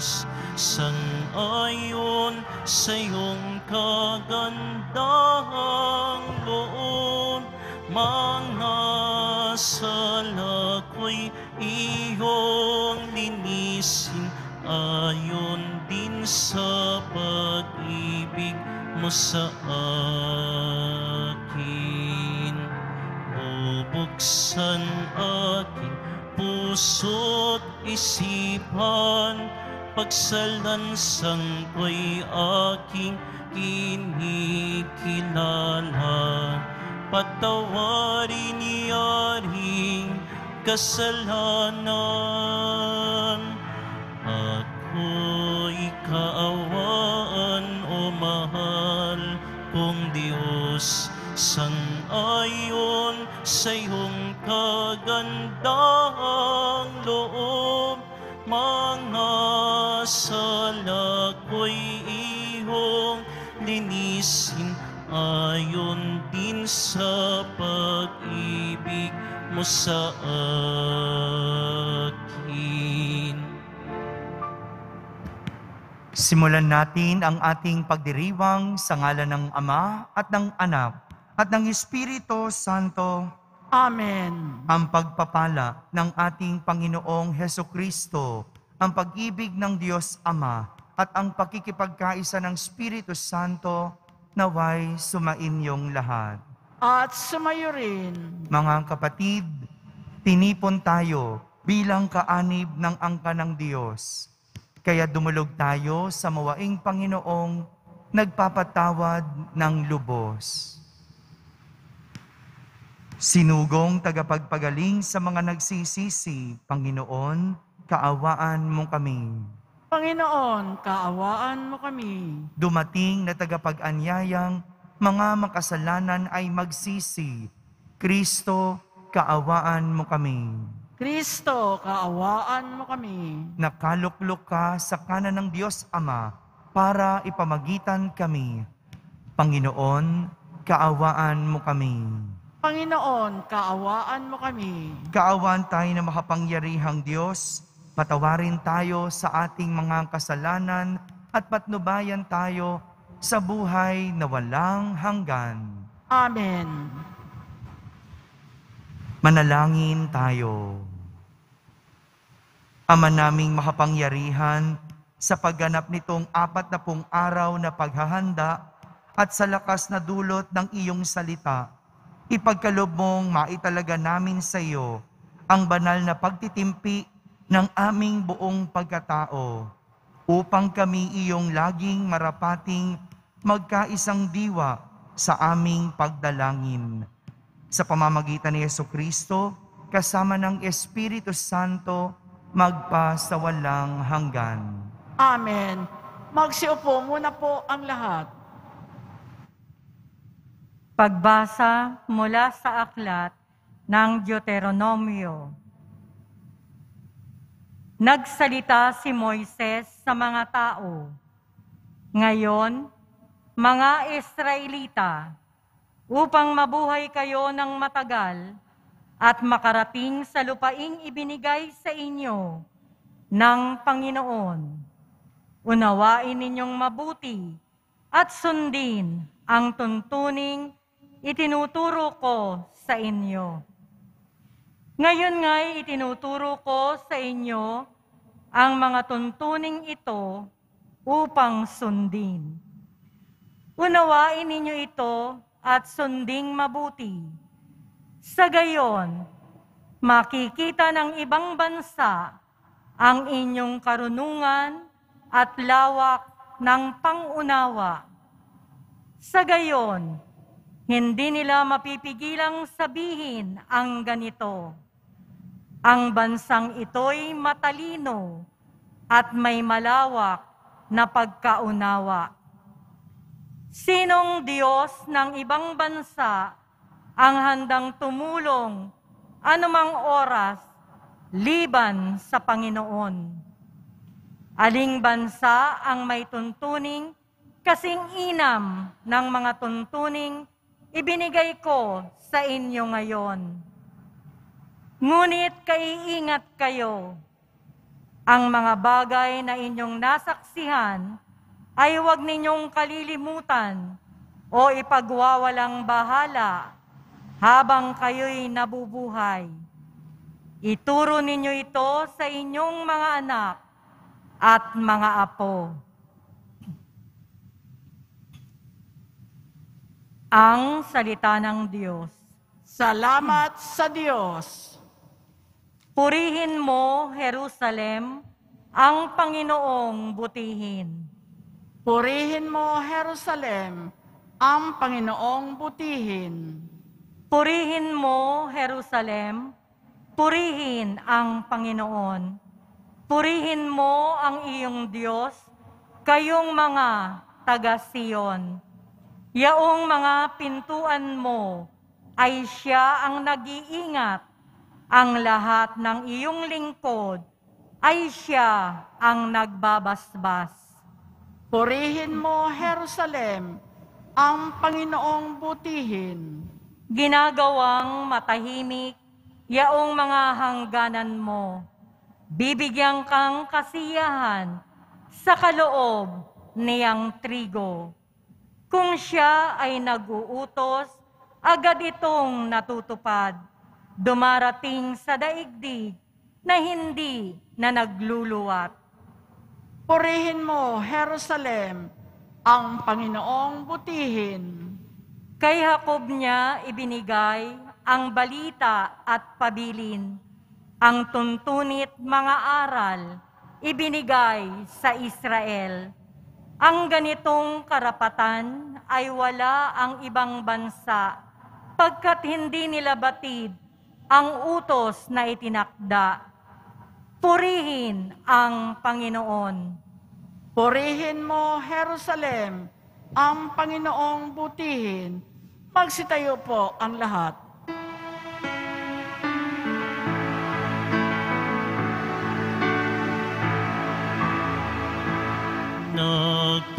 Diyos, sang-ayon sa iyong kagandahang loob. Mga sala ko'y iyong linisin, ayon din sa pag-ibig mo sa akin. O buksan aking puso't isipan, pagsalansang ko'y aking kinikilala. Patawarin niyaring kasalanan, ako'y kaawaan, o mahal kong Diyos, sang-ayon sa iyong kagandahang loob. Mga sala ko'y iyong linisin, ayon din sa pag-ibig mo sa akin. Simulan natin ang ating pagdiriwang sa ngalan ng Ama at ng Anak at ng Espiritu Santo. Amen. Ang pagpapala ng ating Panginoong Hesukristo, ang pag-ibig ng Diyos Ama at ang pakikipagkaisa ng Espiritu Santo naway sumainyong lahat. At sumayo rin. Mga kapatid, tinipon tayo bilang kaanib ng angka ng Diyos. Kaya dumulog tayo sa mawaing Panginoong nagpapatawad ng lubos. Sinugong tagapagpagaling sa mga nagsisisi, Panginoon, kaawaan mo kami. Panginoon, kaawaan mo kami. Dumating na tagapag-anyayang mga makasalanan ay magsisi. Kristo, kaawaan mo kami. Kristo, kaawaan mo kami. Nakaluklok ka sa kanan ng Diyos Ama para ipamagitan kami. Panginoon, kaawaan mo kami. Panginoon, kaawaan mo kami. Kaawaan tayo na makapangyarihang Diyos, patawarin tayo sa ating mga kasalanan at patnubayan tayo sa buhay na walang hanggan. Amen. Manalangin tayo. Ama naming makapangyarihan, sa pagganap nitong 40 araw na paghahanda at sa lakas na dulot ng iyong salita, ipagkaloob mong maitalaga namin sa iyo ang banal na pagtitimpi ng aming buong pagkatao, upang kami iyong laging marapating magkaisang diwa sa aming pagdalangin. Sa pamamagitan ni Jesucristo, kasama ng Espiritu Santo, magpa sa walang hanggan. Amen. Magsiupo muna po ang lahat. Pagbasa mula sa aklat ng Deuteronomio. Nagsalita si Moises sa mga tao, "Ngayon, mga Israelita, upang mabuhay kayo ng matagal at makarating sa lupaing ibinigay sa inyo ng Panginoon, unawain ninyong mabuti at sundin ang tuntuning itinuturo ko sa inyo. Ngayon nga'y itinuturo ko sa inyo ang mga tuntuning ito upang sundin. Unawain ninyo ito at sunding mabuti. Sa gayon, makikita ng ibang bansa ang inyong karunungan at lawak ng pangunawa. Sa gayon, hindi nila mapipigilang sabihin ang ganito, ang bansang ito'y matalino at may malawak na pagkaunawa. Sinong Diyos ng ibang bansa ang handang tumulong anumang oras liban sa Panginoon? Aling bansa ang may tuntuning kasing inam ng mga tuntuning ibinigay ko sa inyo ngayon? Ngunit kaiingat kayo. Ang mga bagay na inyong nasaksihan ay huwag ninyong kalilimutan o ipagwawalang bahala habang kayo'y nabubuhay. Ituro ninyo ito sa inyong mga anak at mga apo. Ang salita ng Diyos. Salamat sa Diyos. Purihin mo, Jerusalem, ang Panginoong butihin. Purihin mo, Jerusalem, ang Panginoong butihin. Purihin mo, Jerusalem, purihin ang Panginoon. Purihin mo ang iyong Diyos, kayong mga taga-Siyon. Yaong mga pintuan mo ay siya ang nag-iingat. Ang lahat ng iyong lingkod ay siya ang nagbabasbas. Purihin mo, Jerusalem, ang Panginoong butihin. Ginagawang matahimik yaong mga hangganan mo. Bibigyan kang kasiyahan sa kaloob niyang trigo. Kung siya ay nag-uutos, agad itong natutupad. Dumarating sa daigdig na hindi na nagluluwat. Purihin mo, Jerusalem, ang Panginoong butihin. Kay Jacob niya ibinigay ang balita at pabilin, ang tuntunit mga aral ibinigay sa Israel. Ang ganitong karapatan ay wala ang ibang bansa, pagkat hindi nila batid ang utos na itinakda. Purihin ang Panginoon. Purihin mo, Jerusalem, ang Panginoong butihin. Magsitayo po ang lahat. Nagpupuri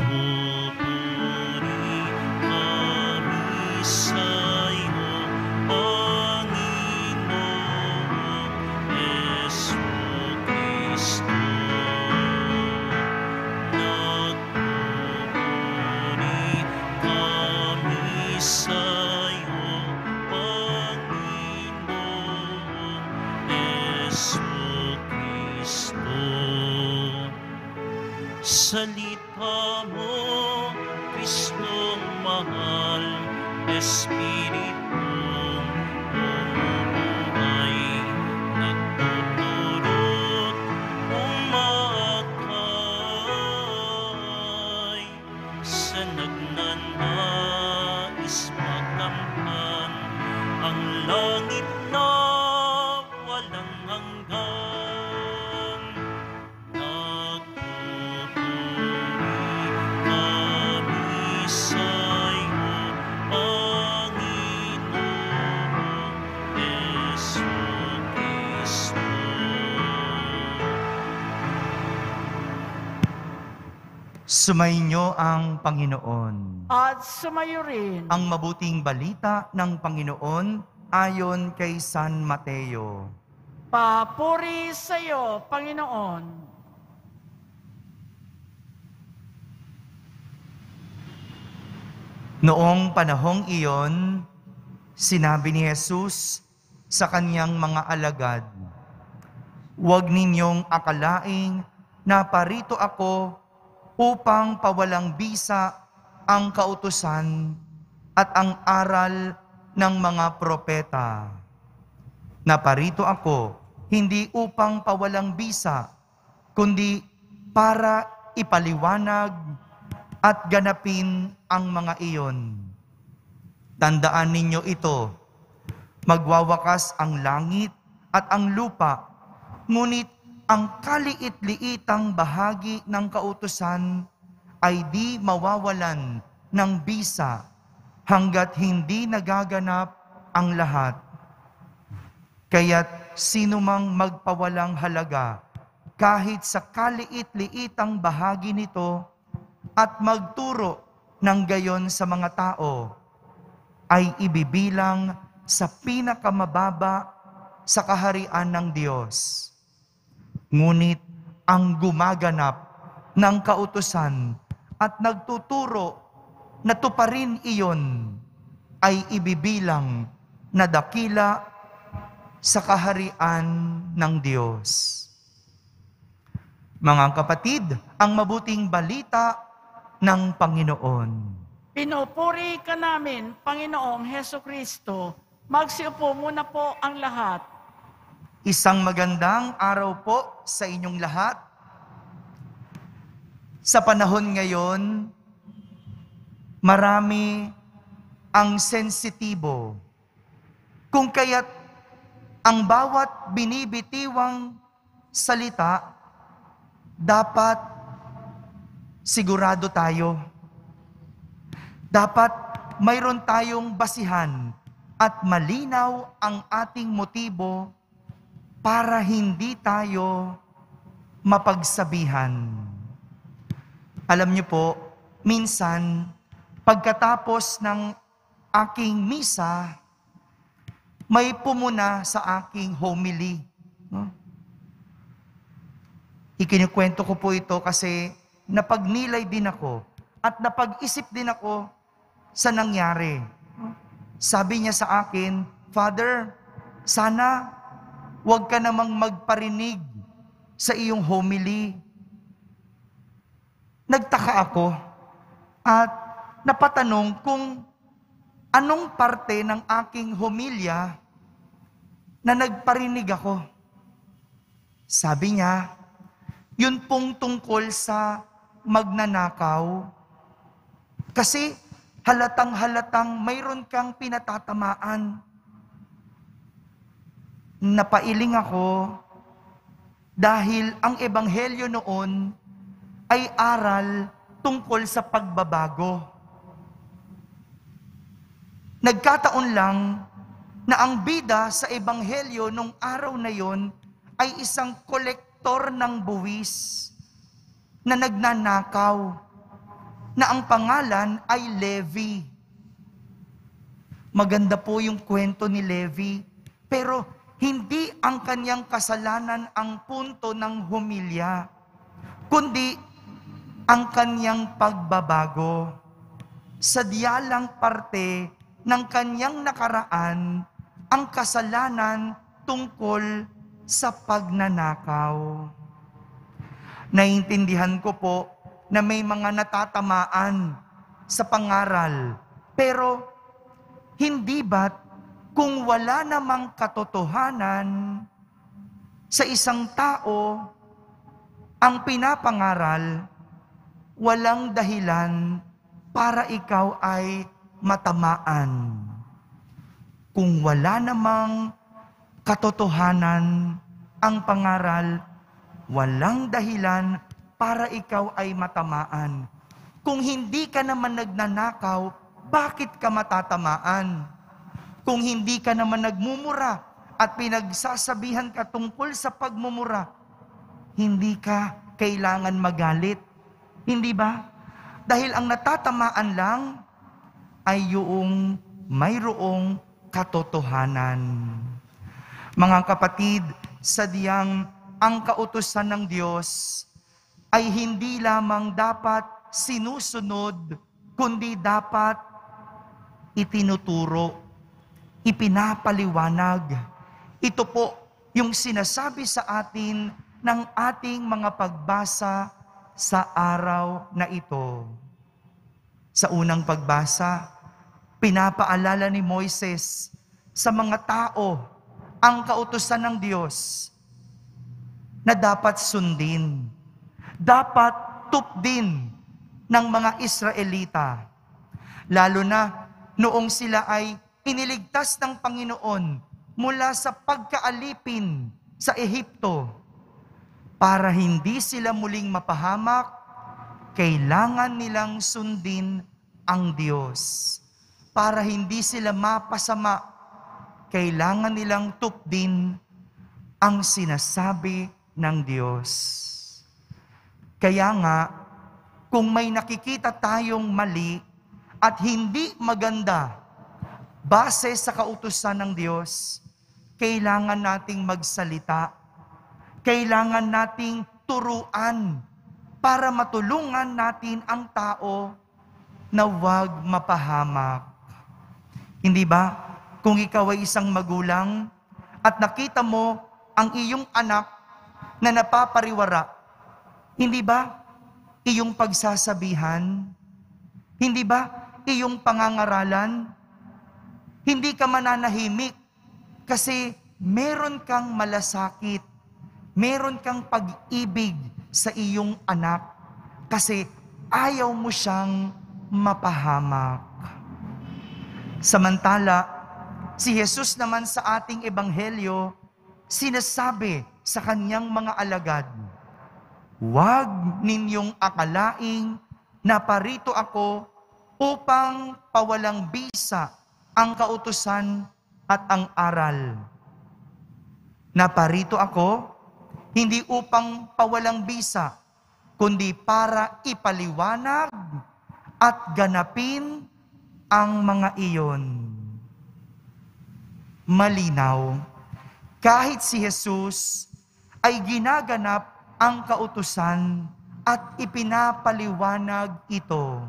kami sa'yo, Panginoong Jesucristo. Nagpupuri kami sa'yo, Panginoong Jesucristo. Salita mo, Kristong mahal, Espiritong bumubuhay, nagtutulot, umaakay, sa nagnanais makamtan ang langit na walang hanggan. Sumainyo ang Panginoon. At sumayo rin. Ang mabuting balita ng Panginoon ayon kay San Mateo. Papuri sa iyo, Panginoon. Noong panahong iyon, sinabi ni Jesus sa kanyang mga alagad, "Huwag ninyong akalaing na parito ako upang pawalang bisa ang kautusan at ang aral ng mga propeta. Naparito ako hindi upang pawalang bisa, kundi para ipaliwanag at ganapin ang mga iyon. Tandaan ninyo ito, magwawakas ang langit at ang lupa, ngunit ang kaliit-liitang bahagi ng kautusan ay di mawawalan ng bisa hanggat hindi nagaganap ang lahat. Kaya't sino mang magpawalang halaga kahit sa kaliit-liitang bahagi nito at magturo ng gayon sa mga tao, ay ibibilang sa pinakamababa sa kaharian ng Diyos. Ngunit ang gumaganap ng kautusan at nagtuturo na tuparin iyon ay ibibilang na dakila sa kaharian ng Diyos. Mga kapatid, ang mabuting balita ng Panginoon. Pinupuri ka namin, Panginoong Heso Kristo. Magsiupo muna po ang lahat. Isang magandang araw po sa inyong lahat. Sa panahon ngayon, marami ang sensitibo. Kung kaya't ang bawat binibitiwang salita, dapat sigurado tayo. Dapat mayroon tayong basihan at malinaw ang ating motibo para hindi tayo mapagsabihan. Alam niyo po, minsan, pagkatapos ng aking misa, may pumuna sa aking homily. No? Ikinikwento ko po ito kasi napagnilay din ako at napag-isip din ako sa nangyari. Sabi niya sa akin, Father, sana huwag ka namang magparinig sa iyong homily. Nagtaka ako at napatanong kung anong parte ng aking homilya na nagparinig ako. Sabi niya, yun pong tungkol sa magnanakaw. Kasi halatang-halatang mayroon kang pinatatamaan. Napailing ako dahil ang ebanghelyo noon ay aral tungkol sa pagbabago. Nagkataon lang na ang bida sa ebanghelyo nung araw na yon ay isang kolektor ng buwis na nagnanakaw, na ang pangalan ay Levi. Maganda po yung kwento ni Levi, pero hindi ang kanyang kasalanan ang punto ng homilya, kundi ang kanyang pagbabago. Sadyalang parte ng kanyang nakaraan ang kasalanan tungkol sa pagnanakaw. Naiintindihan ko po na may mga natatamaan sa pangaral, pero hindi ba't kung wala namang katotohanan sa isang tao ang pinapangaral, walang dahilan para ikaw ay matamaan. Kung wala namang katotohanan ang pangaral, walang dahilan para ikaw ay matamaan. Kung hindi ka naman nagnanakaw, bakit ka matatamaan? Kung hindi ka naman nagmumura at pinagsasabihan ka tungkol sa pagmumura, hindi ka kailangan magalit. Hindi ba? Dahil ang natatamaan lang ay yung mayroong katotohanan. Mga kapatid, sadyang ang kautusan ng Diyos ay hindi lamang dapat sinusunod, kundi dapat itinuturo, ipinapaliwanag. Ito po yung sinasabi sa atin ng ating mga pagbasa sa araw na ito. Sa unang pagbasa, pinapaalala ni Moises sa mga tao ang kautusan ng Diyos na dapat sundin, dapat tupdin ng mga Israelita. Lalo na noong sila ay iniligtas ng Panginoon mula sa pagkaalipin sa Ehipto. Para hindi sila muling mapahamak, kailangan nilang sundin ang Diyos. Para hindi sila mapasama, kailangan nilang tupdin ang sinasabi ng Diyos. Kaya nga, kung may nakikita tayong mali at hindi maganda base sa kautusan ng Diyos, kailangan nating magsalita. Kailangan nating turuan para matulungan natin ang tao na huwag mapahamak. Hindi ba? Kung ikaw ay isang magulang at nakita mo ang iyong anak na napapariwara, hindi ba iyong pagsasabihan? Hindi ba iyong pangangaralan? Hindi ka mananahimik kasi meron kang malasakit, meron kang pag-ibig sa iyong anak kasi ayaw mo siyang mapahamak. Samantala, si Jesus naman sa ating ebanghelyo, sinasabi sa kanyang mga alagad, "Huwag ninyong akalaing naparito ako upang pawalang bisa ang kautusan at ang aral. Naparito ako hindi upang pawalang bisa, kundi para ipaliwanag at ganapin ang mga iyon." Malinaw, kahit si Jesus ay ginaganap ang kautusan at ipinapaliwanag ito,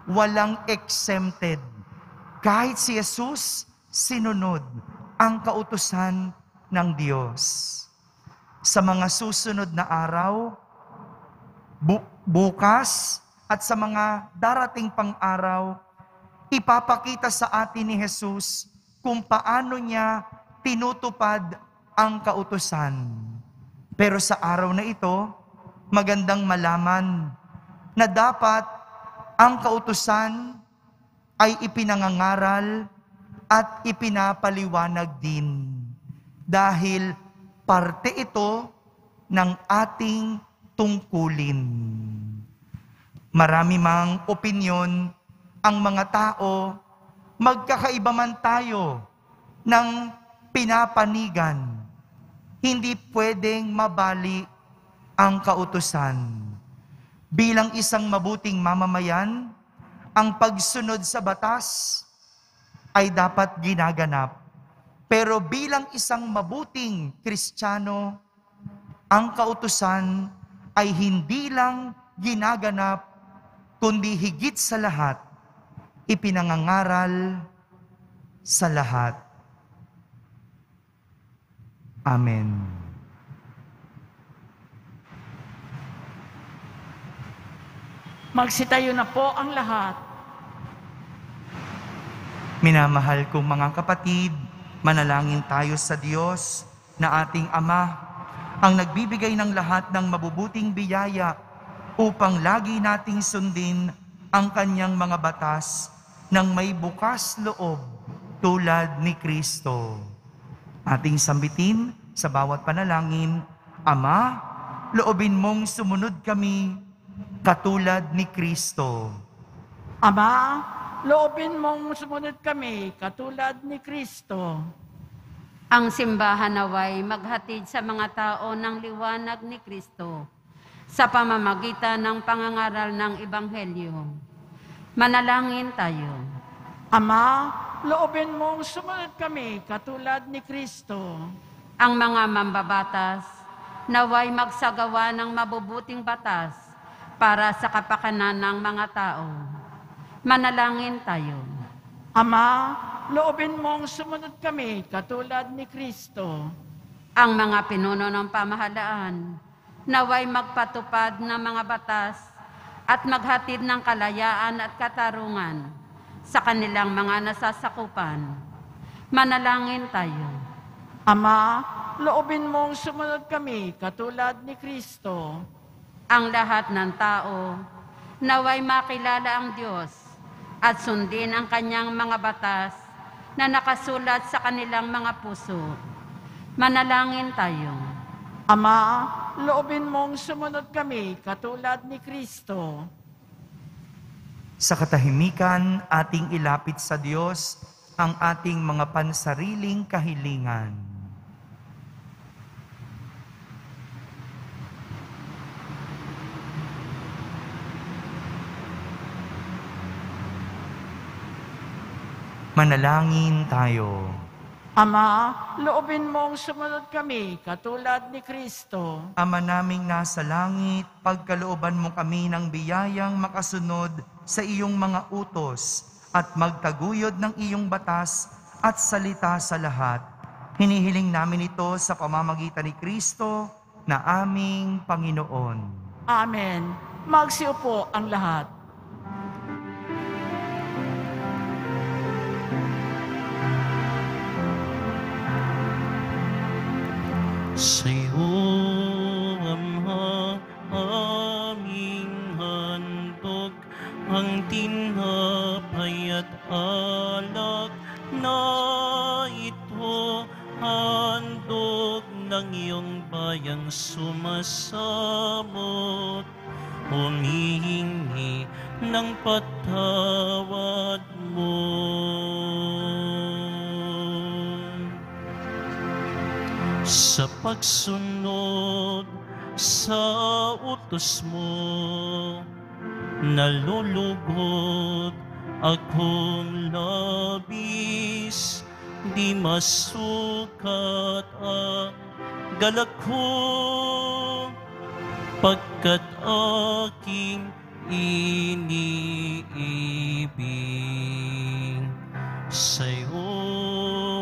walang exempted. Kahit si Jesus, sinunod ang kautusan ng Diyos. Sa mga susunod na araw, bukas at sa mga darating pang araw, ipapakita sa atin ni Jesus kung paano niya tinutupad ang kautusan. Pero sa araw na ito, magandang malaman na dapat ang kautusan ay ipinangangaral at ipinapaliwanag din dahil parte ito ng ating tungkulin. Marami mang opinyon ang mga tao, magkakaiba man tayo ng pinapanigan, hindi pwedeng mabali ang kautusan. Bilang isang mabuting mamamayan, ang pagsunod sa batas ay dapat ginaganap. Pero bilang isang mabuting Kristiyano, ang kautusan ay hindi lang ginaganap, kundi higit sa lahat, ipinangangaral sa lahat. Amen. Magsitayo na po ang lahat. Minamahal kong mga kapatid, manalangin tayo sa Diyos na ating Ama, ang nagbibigay ng lahat ng mabubuting biyaya upang lagi nating sundin ang kanyang mga batas ng may bukas loob tulad ni Kristo. Ating sambitin sa bawat panalangin, Ama, loobin mong sumunod kami katulad ni Kristo. Ama, loobin mong sumunod kami katulad ni Kristo. Ang simbahan naway maghatid sa mga tao ng liwanag ni Kristo sa pamamagitan ng pangangaral ng Ebanghelyo. Manalangin tayo. Ama, loobin mong sumunod kami katulad ni Kristo. Ang mga mambabatas naway magsagawa ng mabubuting batas para sa kapakanan ng mga tao. Manalangin tayo. Ama, loobin mong sumunod kami katulad ni Kristo. Ang mga pinuno ng pamahalaan naway magpatupad ng mga batas at maghatid ng kalayaan at katarungan sa kanilang mga nasasakupan. Manalangin tayo. Ama, loobin mong sumunod kami katulad ni Kristo. Ang lahat ng tao naway makilala ang Diyos at sundin ang kanyang mga batas na nakasulat sa kanilang mga puso. Manalangin tayo. Ama, loobin mong sumunod kami katulad ni Kristo. Sa katahimikan, ating ilapit sa Diyos ang ating mga pansariling kahilingan. Manalangin tayo. Ama, loobin mong sumunod kami katulad ni Kristo. Ama naming nasa langit, pagkalooban mo kami ng biyayang makasunod sa iyong mga utos at magtaguyod ng iyong batas at salita sa lahat. Hinihiling namin ito sa pamamagitan ni Kristo na aming Panginoon. Amen. Magsiupo ang lahat. Sa'yo, Ama, aming handog, ang tinapay at alak na ito, handog ng iyong bayang sumasamot, humihingi ng patawad mo. Sa pagsunod sa utos mo, nalulugod akong labis, di masukat ang galak ko, pagkat aking iniibig. Sa'yo,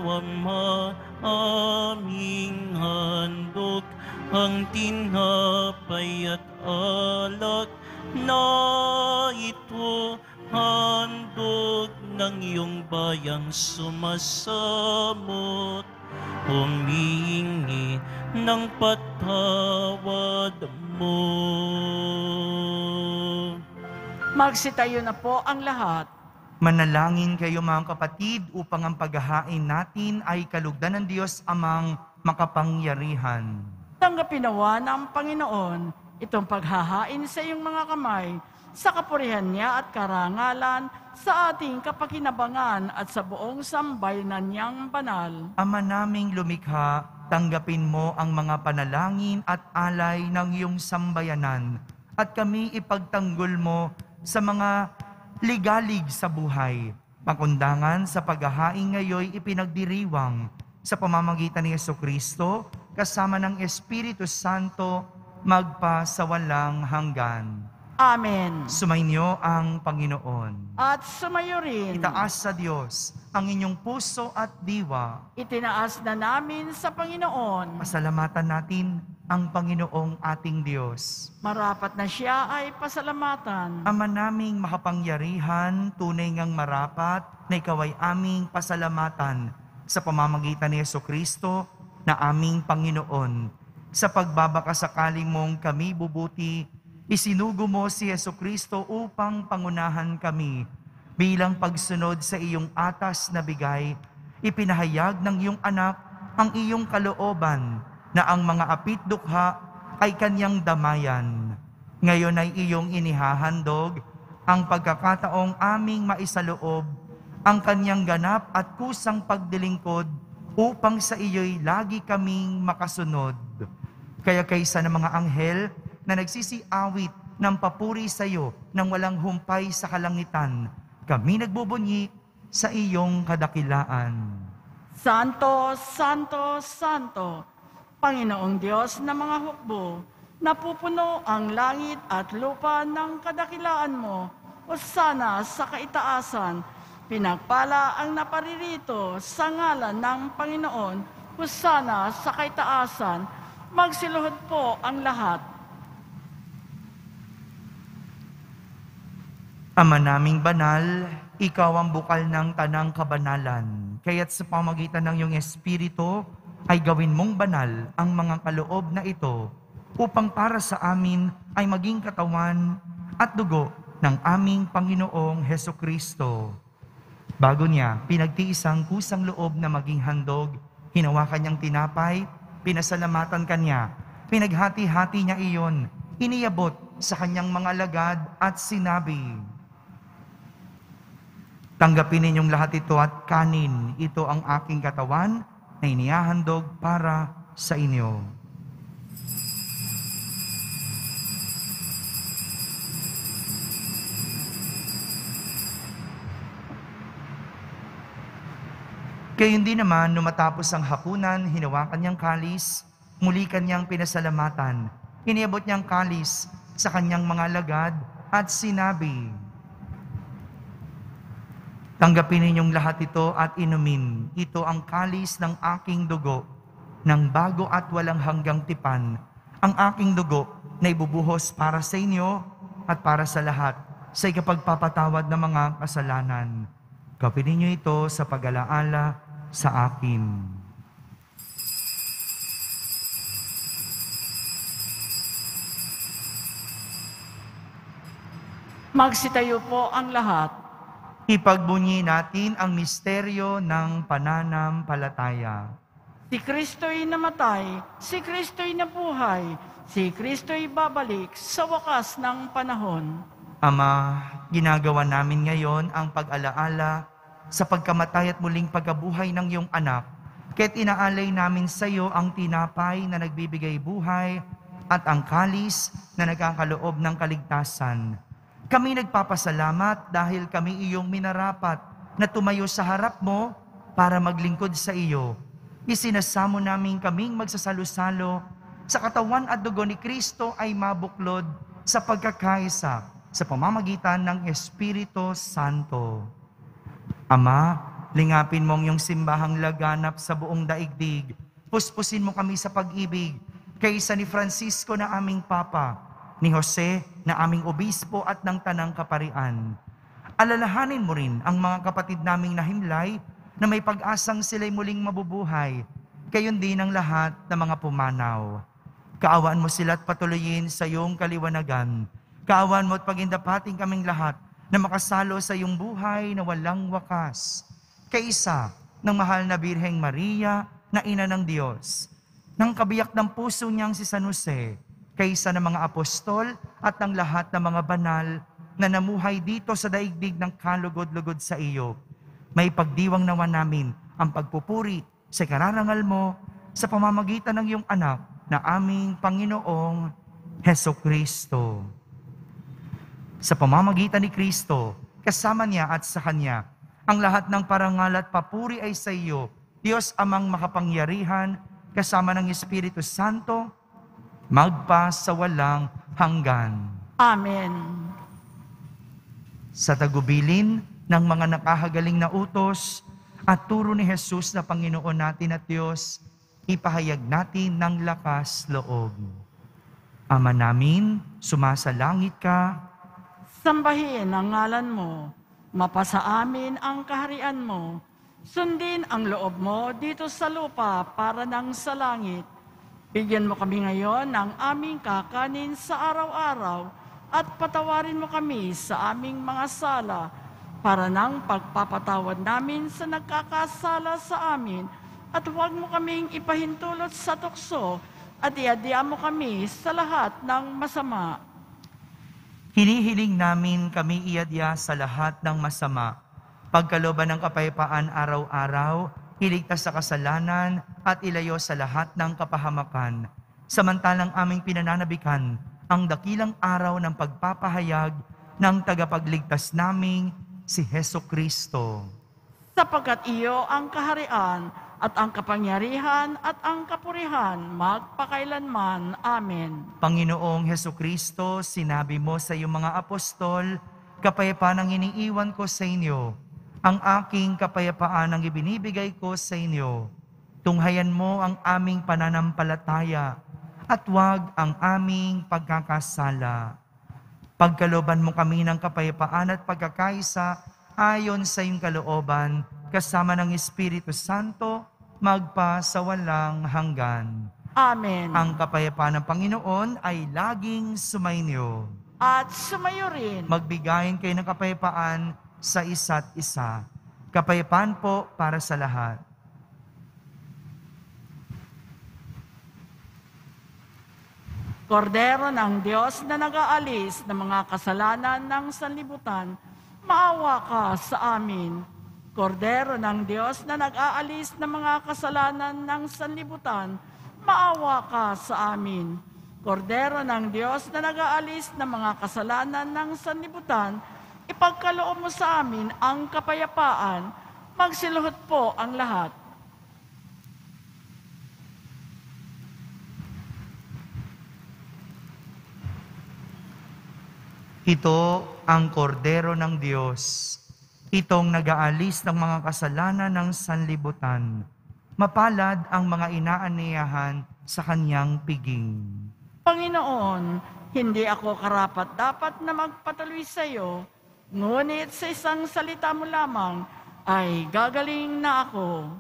Ama, aming handog, ang tinapay at alak na ito, handog ng iyong bayang sumasamot, humingi ng patawad mo. Magsitayo na po ang lahat. Manalangin kayo mga kapatid upang ang paghahain natin ay kalugdan ng Diyos amang makapangyarihan. Tanggapin nawa ng Panginoon itong paghahain sa iyong mga kamay sa kapurihan niya at karangalan sa ating kapakinabangan at sa buong sambayanan niyang banal. Ama naming lumikha, tanggapin mo ang mga panalangin at alay ng iyong sambayanan at kami ipagtanggol mo sa mga ligalig sa buhay. Pakundangan sa paghahain ngayoy ipinagdiriwang sa pamamagitan ni Jesucristo kasama ng Espiritu Santo magpa sa walang hanggan. Amen. Sumainyo ang Panginoon. At sumayo rin. Itaas sa Diyos ang inyong puso at diwa. Itinaas na namin sa Panginoon. Pasalamatan natin ang Panginoong ating Diyos. Marapat na siya ay pasalamatan. Ama naming makapangyarihan, tunay ngang marapat na ikaw ay aming pasalamatan sa pamamagitan ni Jesucristo na aming Panginoon. Sa pagbabakasakali mong kami bubuti, isinugo mo si Jesucristo upang pangunahan kami. Bilang pagsunod sa iyong atas na bigay, ipinahayag ng iyong anak ang iyong kalooban na ang mga apit-dukha ay kanyang damayan. Ngayon ay iyong inihahandog ang pagkakataong aming maisaloob ang kanyang ganap at kusang pagdilingkod upang sa iyo'y lagi kaming makasunod. Kaya kaysa ng mga anghel na nagsisiawit ng papuri sa iyo nang walang humpay sa kalangitan, kami nagbubunyi sa iyong kadakilaan. Santo, Santo, Santo, Panginoong Diyos na mga hukbo, napupuno ang langit at lupa ng kadakilaan mo, Hosana sa kaitaasan, pinagpala ang naparirito sa ngalan ng Panginoon, Hosana sa kaitaasan, magsiluhod po ang lahat. Ama naming banal, ikaw ang bukal ng tanang kabanalan, kaya't sa pamagitan ng iyong Espiritu, ay gawin mong banal ang mga kaloob na ito upang para sa amin ay maging katawan at dugo ng aming Panginoong Hesukristo. Bago niya, pinagtiisang kusang loob na maging handog, hinawakan niyang tinapay, pinasalamatan kanya, pinaghati-hati niya iyon, iniyabot sa kanyang mga alagad at sinabi, "Tanggapin ninyong lahat ito at kanin, ito ang aking katawan na inihahandog para sa inyo." Gayon din naman, nung matapos ang hapunan, hinawakan niyang kalis, muli kanyang pinasalamatan. Iniabot niyang kalis sa kanyang mga lagad at sinabi, "Tanggapin ninyong lahat ito at inumin. Ito ang kalis ng aking dugo, ng bago at walang hanggang tipan. Ang aking dugo na ibubuhos para sa inyo at para sa lahat sa ikapagpapatawad ng mga kasalanan. Gawin ninyo ito sa pag-alaala sa akin." Magsitayo po ang lahat. Ipagbunyi natin ang misteryo ng pananampalataya. Si Kristo'y namatay, si Kristo'y nabuhay, si Kristo'y babalik sa wakas ng panahon. Ama, ginagawa namin ngayon ang pag-alaala sa pagkamatay at muling pagkabuhay ng iyong anak. Kaya't inaalay namin sa iyo ang tinapay na nagbibigay buhay at ang kalis na nagkakaloob ng kaligtasan. Kami nagpapasalamat dahil kami iyong minarapat na tumayo sa harap mo para maglingkod sa iyo. Isinasamo namin kaming magsasalo-salo sa katawan at dugo ni Kristo ay mabuklod sa pagkakaisa sa pamamagitan ng Espiritu Santo. Ama, lingapin mo ang iyong simbahang laganap sa buong daigdig. Puspusin mo kami sa pag-ibig kaysa ni Francisco na aming Papa, ni Jose na aming obispo at ng Tanang Kaparian. Alalahanin mo rin ang mga kapatid naming nahimlay na may pag-asang sila'y muling mabubuhay, gayon din ang lahat ng mga pumanaw. Kaawaan mo sila at patuloyin sa iyong kaliwanagan. Kaawaan mo at pagindapating kaming lahat na makasalo sa iyong buhay na walang wakas. Kaisa ng mahal na Birheng Maria na Ina ng Diyos, ng kabiyak ng puso niyang si San Jose, kaysa ng mga apostol at ng lahat ng mga banal na namuhay dito sa daigdig ng kalugod-lugod sa iyo. May pagdiwang nawa namin ang pagpupuri sa kararangal mo sa pamamagitan ng iyong anak na aming Panginoong Hesukristo. Sa pamamagitan ni Kristo, kasama niya at sa Kanya, ang lahat ng parangal at papuri ay sa iyo, Diyos Amang makapangyarihan, kasama ng Espiritu Santo, magpa sa walang hanggan. Amen. Sa tagubilin ng mga nakahagaling na utos at turo ni Jesus na Panginoon natin at Diyos, ipahayag natin ng lakas loob. Ama namin, sumasalangit ka, Sambahin ang ngalan mo, mapasa amin ang kaharian mo, sundin ang loob mo dito sa lupa para nang sa langit. Bigyan mo kami ngayon ng aming kakanin sa araw-araw at patawarin mo kami sa aming mga sala para nang pagpapatawad namin sa nagkakasala sa amin at huwag mo kaming ipahintulot sa tukso at iadya mo kami sa lahat ng masama. hinihiling namin kami iadya sa lahat ng masama, pagkalooban ng kapayapaan araw-araw, iligtas sa kasalanan at ilayo sa lahat ng kapahamakan. Samantalang aming pinananabikan ang dakilang araw ng pagpapahayag ng tagapagligtas naming si Hesukristo. Sapagkat iyo ang kaharian at ang kapangyarihan at ang kapurihan magpakailanman. Amen. Panginoong Hesukristo, sinabi mo sa iyong mga apostol, kapayapaan ang iniiwan ko sa inyo. Ang aking kapayapaan ang ibinibigay ko sa inyo. Tunghayan mo ang aming pananampalataya at huwag ang aming pagkakasala. Pagkalooban mo kami ng kapayapaan at pagkakaisa ayon sa iyong kalooban, kasama ng Espiritu Santo, magpa sa walang hanggan. Amen. Ang kapayapaan ng Panginoon ay laging sumainyo. At sumayo rin. Magbigayin kayo ng kapayapaan sa isa't isa. Kapayapaan po para sa lahat. Kordero ng Diyos na nag-aalis ng mga kasalanan ng sanlibutan, maawa ka sa amin. Kordero ng Diyos na nag-aalis ng mga kasalanan ng sanlibutan, maawa ka sa amin. Kordero ng Diyos na nag-aalis ng mga kasalanan ng sanlibutan, ipagkaloob mo sa amin ang kapayapaan Magsiluhod po ang lahat. Ito ang kordero ng Diyos, itong nag-aalis ng mga kasalanan ng sanlibutan. Mapalad ang mga inaaniyahan sa kanyang piging. Panginoon, hindi ako karapat-dapat na magpatuloy sa iyo, ngunit sa isang salita mo lamang ay gagaling na ako.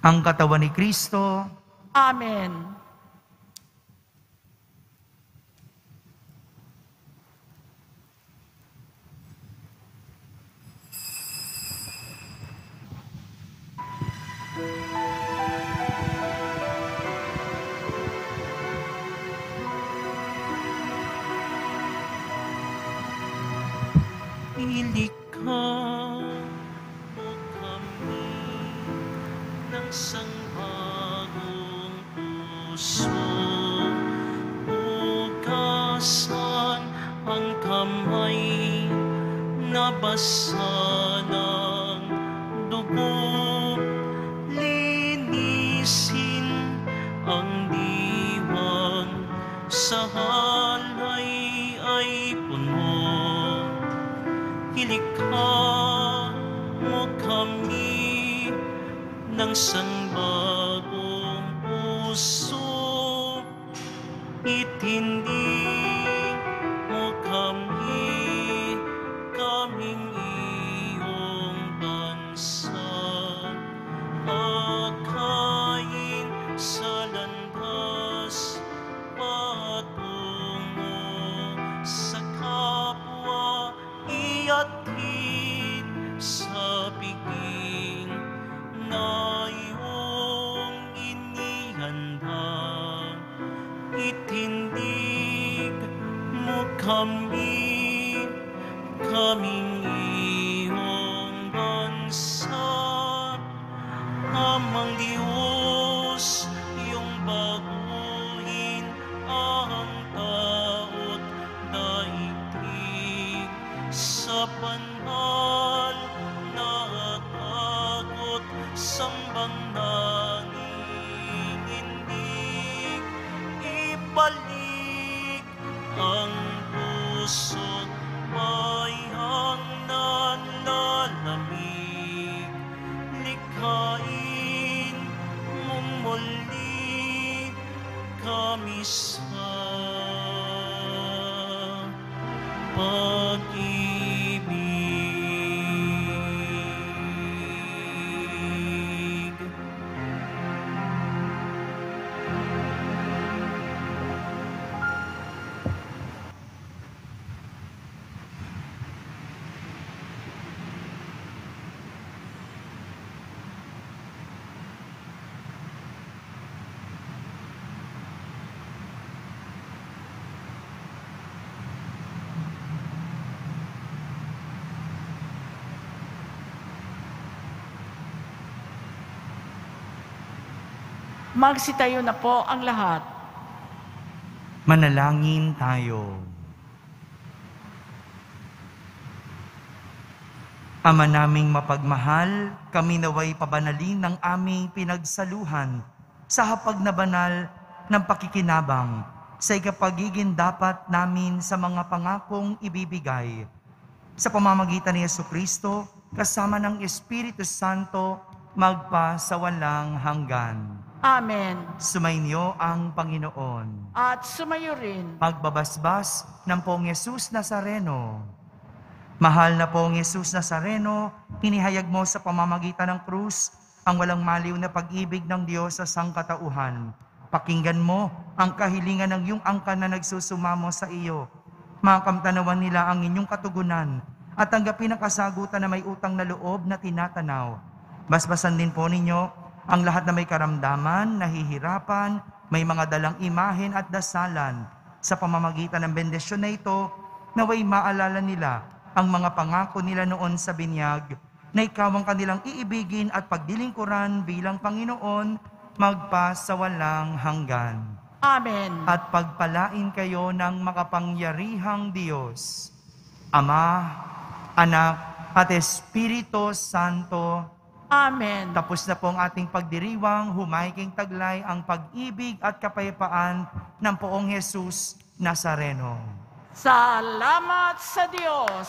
Ang katawan ni Kristo. Amen. Ilikha mo kami ng sangbagong puso. Hugasan ang kamay na basa ng dugo. Linisin ang diwan sa halay ay puno. Ilikha mo kami ng sangbagong puso. Itindig mo kami, kaming iyong bansa. Akayin sa landas patungo sa kapwa. Iatid sa piging na iyong inihanda. Itindig mo kami, kaming iyong bansa. Amang Diyos, iyong baguhin ang taot daigdig. Sa banal na takot, sambang nangingindig. Ibalik ang puso't bayang nanlalamig. Likhain mong muli kami sa pag-ibig. Magsitayo na po ang lahat. Manalangin tayo. Ama naming mapagmahal, kami naway pabanalin ng aming pinagsaluhan sa hapag na banal ng pakikinabang sa ikapagiging dapat namin sa mga pangakong ibibigay. Sa pamamagitan ni Jesucristo, kasama ng Espiritu Santo, magpa sa walang hanggan. Amen. Sumainyo ang Panginoon. At sumayo rin. Pagbabasbas ng Poong Yesus Nazareno. Mahal na Poong Yesus Nazareno, inihayag mo sa pamamagitan ng krus ang walang maliw na pag-ibig ng Diyos sa sangkatauhan. Pakinggan mo ang kahilingan ng iyong angkan na nagsusumamo sa iyo. Makamtanawan nila ang inyong katugunan at tanggapin ang kasagutan na may utang na loob na tinatanaw. Basbasan din po ninyo ang lahat na may karamdaman, nahihirapan, may mga dalang imahen at dasalan. Sa pamamagitan ng bendisyon na ito, naway maalala nila ang mga pangako nila noon sa binyag, na ikaw ang kanilang iibigin at pagdilingkuran bilang Panginoon, magpa sa walang hanggan. Amen. At pagpalain kayo ng makapangyarihang Diyos, Ama, Anak, at Espiritu Santo. Amen. Tapos na po ang ating pagdiriwang, humaiking taglay ang pag-ibig at kapayapaan ng Poong Jesus Nazareno. Salamat sa Diyos.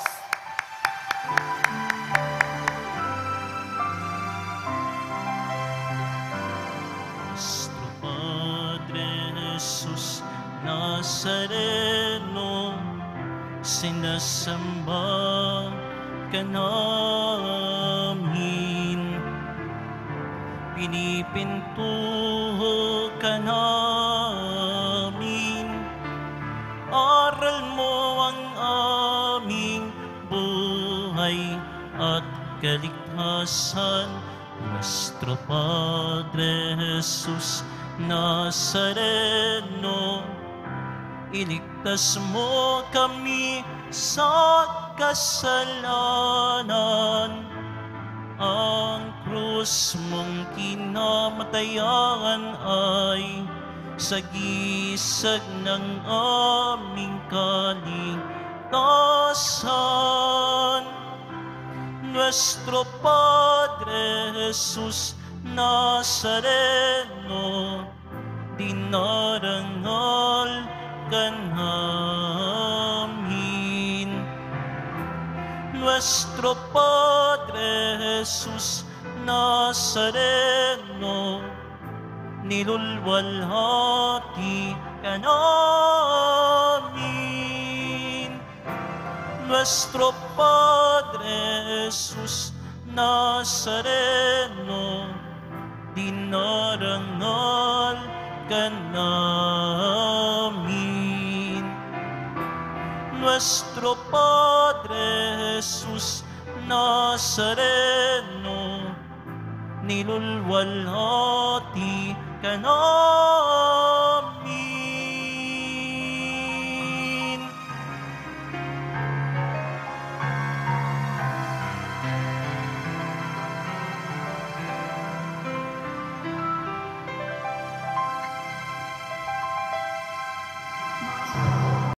Nuestro Padre Jesus Nazareno, sinasamba ka namin, pinipintuho ka namin, aral mo ang aming buhay at kaligtasan. Nuestro Padre Jesus Nazareno, iligtas mo kami sa kasalanan. Ang krus mong kinamatayan ay sagisag ng aming kaligtasan. Nuestro Padre Jesus Nazareno, dinarangal ka namin. Nuestro Padre Jesus Nazareno, nilulwalhati ka namin. Nuestro Padre Jesus Nazareno, dinarangal ka namin. Nuestro Padre Jesus Nazareno, nilulwalhati ka namin.